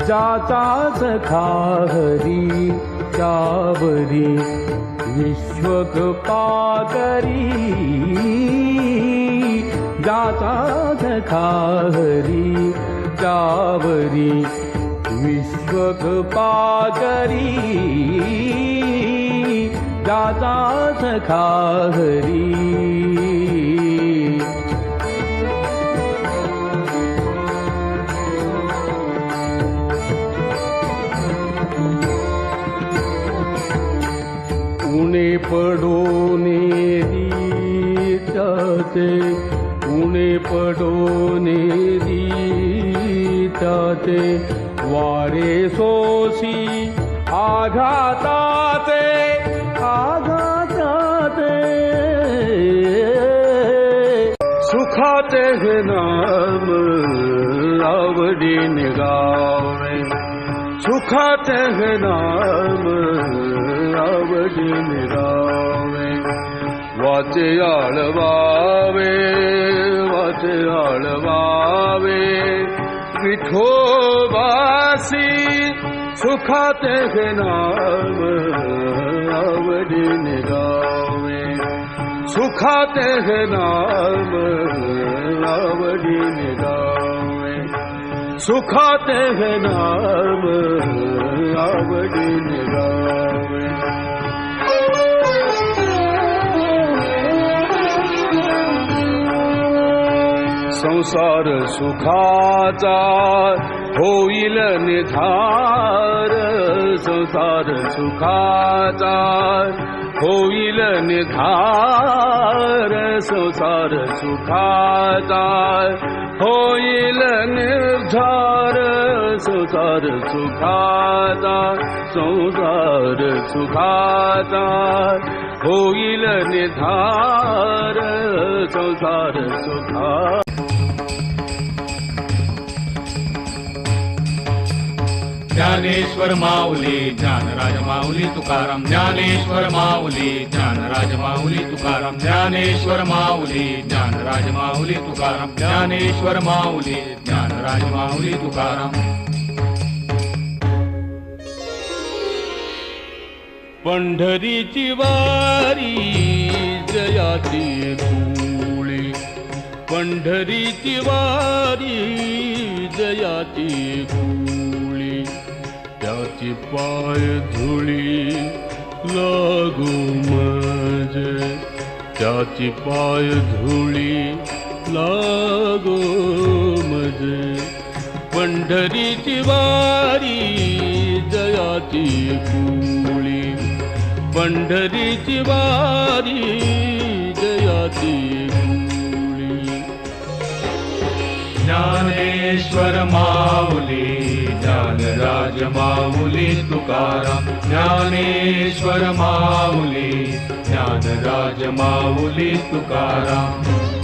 ज्याचा सखा हरी त्यावरी विश्वकृपा करी ज्याचा सखा हरी त्यावरी विश्वकृपा करी ज्याचा सखा हरी उणे पडोने रीताचे उणे पडोने रीताचे वारे सोसी आघाताचे आघाताचे सुखाचे हे नाम आवडीने गावे सुखाचे हे नाम आवडीने गावे वाचे आळवावे वाचे आळवावे विठोबासी सुखाते हे नाम आवडीने गावे सुखाते हे नाम आवडीने गावे सुखाते हे नाम आवडीने गावे संसार सुखाचा होईल निधार संसार सुखाचा होईल निधार संसार सुखाचा होईल निर्धार संसार सुखाचा संसार सुखाचा होईल निधार संसार सुखा ज्ञानेश्वर माऊली ज्ञानराज माऊली तुकाराम ज्ञानेश्वर माऊली ज्ञानराज माऊली तुकाराम ज्ञानेश्वर माऊली ज्ञानराज माऊली तुकाराम ज्ञानेश्वर माऊली ज्ञानराज माऊली तुकाराम पंढरीची वारी जयाची धुळी पंढरीची वारी जयाची धुळी त्याची पाय धुळी लागू मजे त्याची पाय धुळी लागू मजे पंढरीची वारी जयाची धुळी पंढरीची वारी जयाची धुळी ज्ञानेश्वर माऊली ज्ञानराज माऊली तुकाराम ज्ञानेश्वर माऊली ज्ञानराज माऊली तुकाराम